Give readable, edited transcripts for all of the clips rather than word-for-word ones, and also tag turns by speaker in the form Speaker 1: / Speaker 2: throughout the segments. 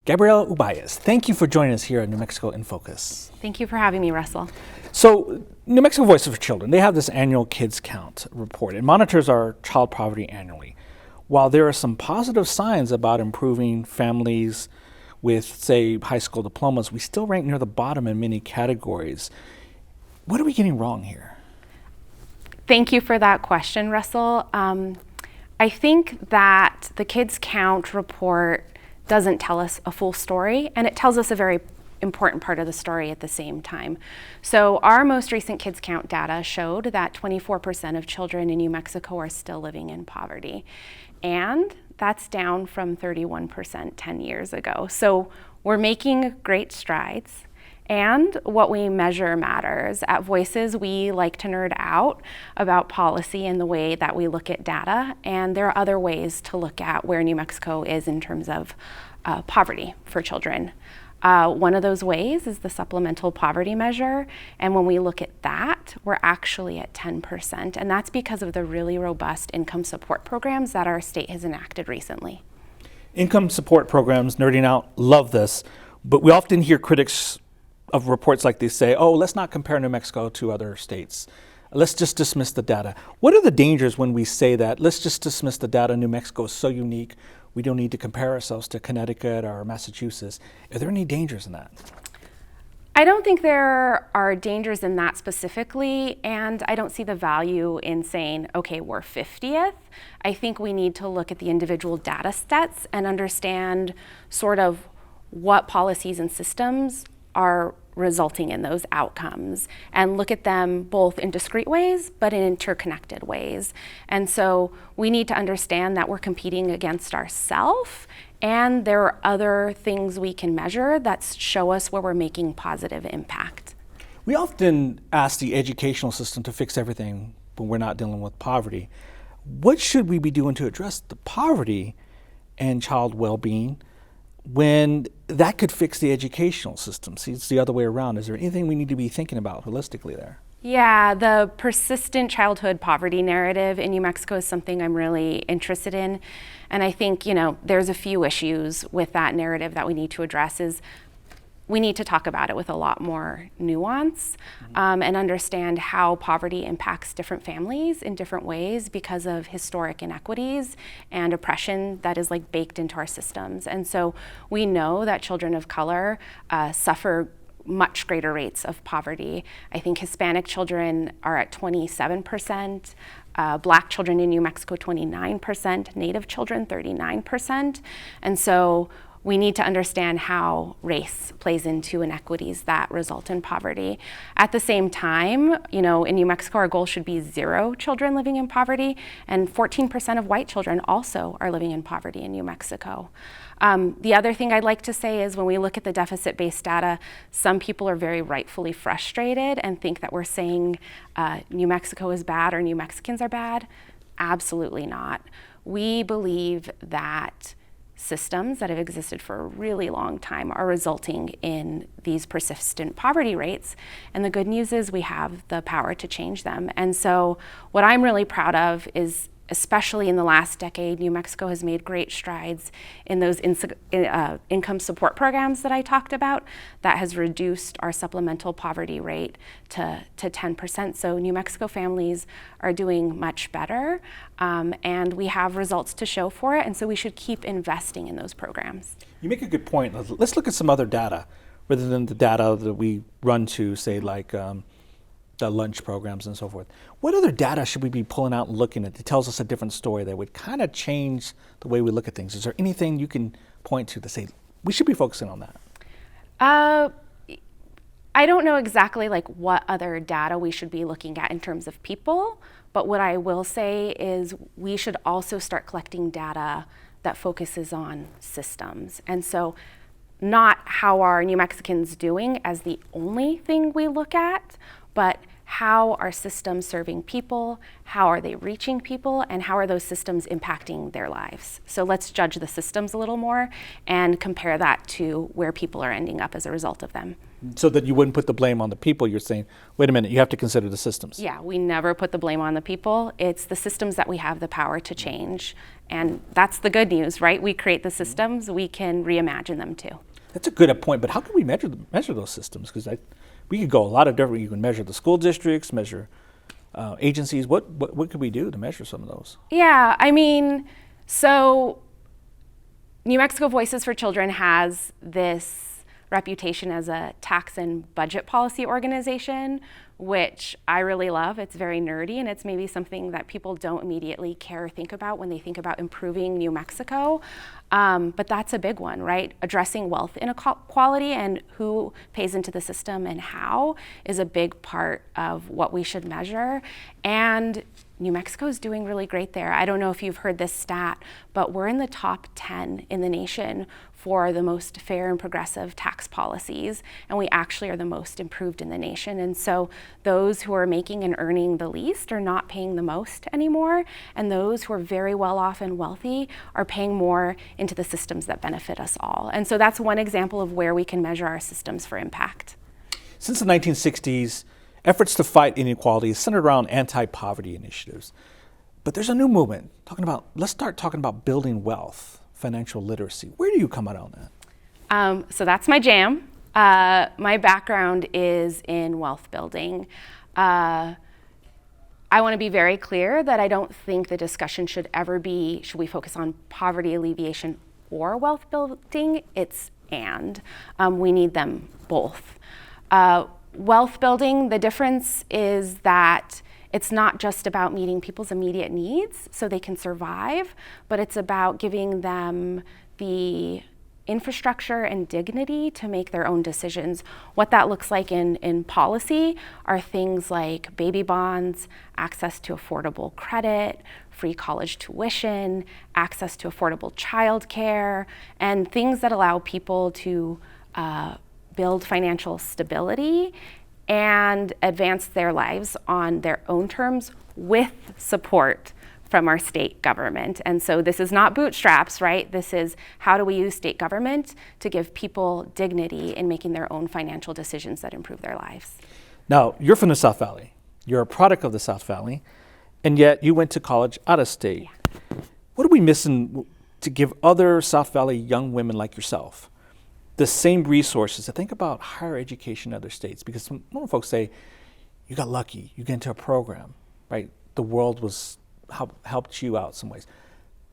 Speaker 1: Gabriela Ubayez, thank you for joining us here at New Mexico in Focus.
Speaker 2: Thank you for having me, Russell.
Speaker 1: So, New Mexico Voices for Children, they have this annual Kids Count report. It monitors our child poverty annually. While there are some positive signs about improving families with, say, high school diplomas, we still rank near the bottom in many categories. What are we getting wrong here?
Speaker 2: Thank you for that question, Russell. I think that the Kids Count report doesn't tell us a full story, and it tells us a very important part of the story at the same time. So our most recent Kids Count data showed that 24% of children in New Mexico are still living in poverty, and that's down from 31% 10 years ago. So we're making great strides, and what we measure matters. At Voices, we like to nerd out about policy and the way that we look at data, and there are other ways to look at where New Mexico is in terms of poverty for children. One of those ways is the supplemental poverty measure, and when we look at that, we're actually at 10%, and that's because of the really robust income support programs that our state has enacted recently.
Speaker 1: Income support programs, nerding out, love this, but we often hear critics of reports like these say, oh, let's not compare New Mexico to other states. Let's just dismiss the data. What are the dangers when we say that? Let's just dismiss the data. New Mexico is so unique. We don't need to compare ourselves to Connecticut or Massachusetts. Are there any dangers in that?
Speaker 2: I don't think there are dangers in that specifically, and I don't see the value in saying, okay, we're 50th. I think we need to look at the individual data sets and understand sort of what policies and systems are resulting in those outcomes, and look at them both in discrete ways but in interconnected ways. And so we need to understand that we're competing against ourselves, and there are other things we can measure that show us where we're making positive impact.
Speaker 1: We often ask the educational system to fix everything when we're not dealing with poverty. What should we be doing to address the poverty and child well-being when that could fix the educational system? See, it's the other way around. Is there anything we need to be thinking about holistically there?
Speaker 2: Yeah, the persistent childhood poverty narrative in New Mexico is something I'm really interested in. And I think, there's a few issues with that narrative that we need to address. Is we need to talk about it with a lot more nuance, and understand how poverty impacts different families in different ways because of historic inequities and oppression that is baked into our systems. And so we know that children of color suffer much greater rates of poverty. I think Hispanic children are at 27%, Black children in New Mexico 29%, Native children 39%. And so we need to understand how race plays into inequities that result in poverty. At the same time, in New Mexico, our goal should be 0 children living in poverty, and 14% of white children also are living in poverty in New Mexico. The other thing I'd like to say is when we look at the deficit-based data, some people are very rightfully frustrated and think that we're saying New Mexico is bad or New Mexicans are bad. Absolutely not. We believe that systems that have existed for a really long time are resulting in these persistent poverty rates. And the good news is we have the power to change them. And so what I'm really proud of is, especially in the last decade, New Mexico has made great strides in those income support programs that I talked about that has reduced our supplemental poverty rate to 10%. So New Mexico families are doing much better, and we have results to show for it, and so we should keep investing in those programs.
Speaker 1: You make a good point. Let's look at some other data rather than the data that we run to, say, the lunch programs and so forth. What other data should we be pulling out and looking at that tells us a different story that would kind of change the way we look at things? Is there anything you can point to say we should be focusing on that?
Speaker 2: I don't know exactly what other data we should be looking at in terms of people, but what I will say is we should also start collecting data that focuses on systems. And so not how are New Mexicans doing as the only thing we look at, but how are systems serving people, how are they reaching people, and how are those systems impacting their lives? So let's judge the systems a little more and compare that to where people are ending up as a result of them.
Speaker 1: So that you wouldn't put the blame on the people. You're saying, wait a minute, you have to consider the systems.
Speaker 2: Yeah, we never put the blame on the people. It's the systems that we have the power to change. And that's the good news, right? We create the systems, we can reimagine them too.
Speaker 1: That's a good point, but how can we measure those systems? Because we could go a lot of different. You can measure the school districts, measure agencies. What could we do to measure some of those?
Speaker 2: Yeah, I mean, so New Mexico Voices for Children has this reputation as a tax and budget policy organization, which I really love. It's very nerdy, and it's maybe something that people don't immediately care or think about when they think about improving New Mexico. But that's a big one, right? Addressing wealth inequality and who pays into the system and how is a big part of what we should measure. And New Mexico is doing really great there. I don't know if you've heard this stat, but we're in the top 10 in the nation for the most fair and progressive tax policies, and we actually are the most improved in the nation. And so those who are making and earning the least are not paying the most anymore, and those who are very well off and wealthy are paying more into the systems that benefit us all. And so that's one example of where we can measure our systems for impact.
Speaker 1: Since the 1960s, efforts to fight inequality centered around anti-poverty initiatives. But there's a new movement let's start talking about building wealth, financial literacy. Where do you come out on that?
Speaker 2: So that's my jam. My background is in wealth building. I want to be very clear that I don't think the discussion should ever be, should we focus on poverty alleviation or wealth building? It's and. We need them both. Wealth building, the difference is that it's not just about meeting people's immediate needs so they can survive, but it's about giving them the infrastructure and dignity to make their own decisions. What that looks like in policy are things like baby bonds, access to affordable credit, free college tuition, access to affordable childcare, and things that allow people to build financial stability and advance their lives on their own terms with support from our state government. And so this is not bootstraps, right? This is how do we use state government to give people dignity in making their own financial decisions that improve their lives.
Speaker 1: Now, you're from the South Valley. You're a product of the South Valley, and yet you went to college out of state. Yeah. What are we missing to give other South Valley young women like yourself the same resources to think about higher education in other states? Because some folks say, you got lucky, you get into a program, right? The world helped you out some ways.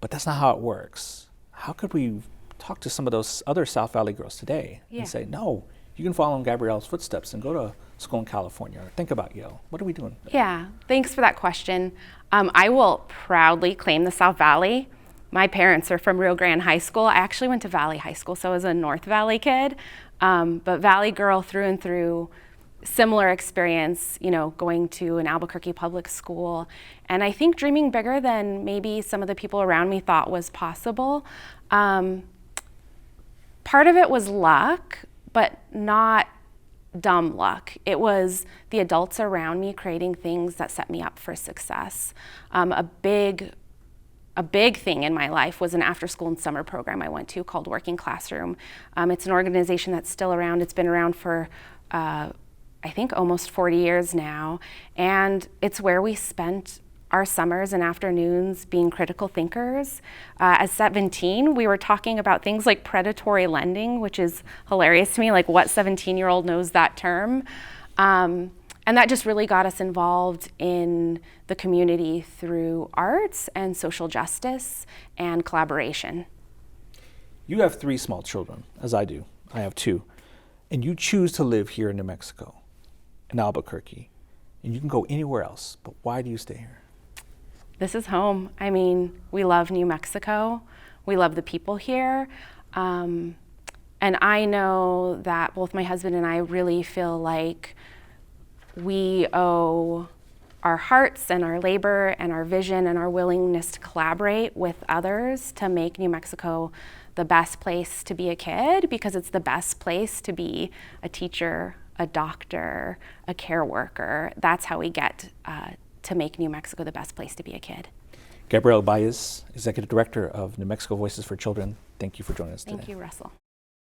Speaker 1: But that's not how it works. How could we talk to some of those other South Valley girls today and say, no, you can follow in Gabrielle's footsteps and go to school in California or think about Yale? What are we doing?
Speaker 2: Yeah, thanks for that question. I will proudly claim the South Valley. My parents are from Rio Grande High School. I actually went to Valley High School, so I was a North Valley kid, but Valley girl through and through. Similar experience, going to an Albuquerque public school, and I think dreaming bigger than maybe some of the people around me thought was possible. Part of it was luck, but not dumb luck. It was the adults around me creating things that set me up for success. A big thing in my life was an after-school and summer program I went to called Working Classroom. It's an organization that's still around. It's been around for I think almost 40 years now, and it's where we spent our summers and afternoons being critical thinkers. At 17, we were talking about things like predatory lending, which is hilarious to me, like what 17-year-old knows that term? And that just really got us involved in the community through arts and social justice and collaboration.
Speaker 1: You have 3 small children, as I do. I have 2. And you choose to live here in New Mexico, in Albuquerque, and you can go anywhere else, but why do you stay here?
Speaker 2: This is home. I mean, we love New Mexico. We love the people here. And I know that both my husband and I really feel like we owe our hearts and our labor and our vision and our willingness to collaborate with others to make New Mexico the best place to be a kid, because it's the best place to be a teacher, a doctor, a care worker. That's how we get to make New Mexico the best place to be a kid.
Speaker 1: Gabrielle Baez, Executive Director of New Mexico Voices for Children, thank you for joining us today.
Speaker 2: Thank you, Russell.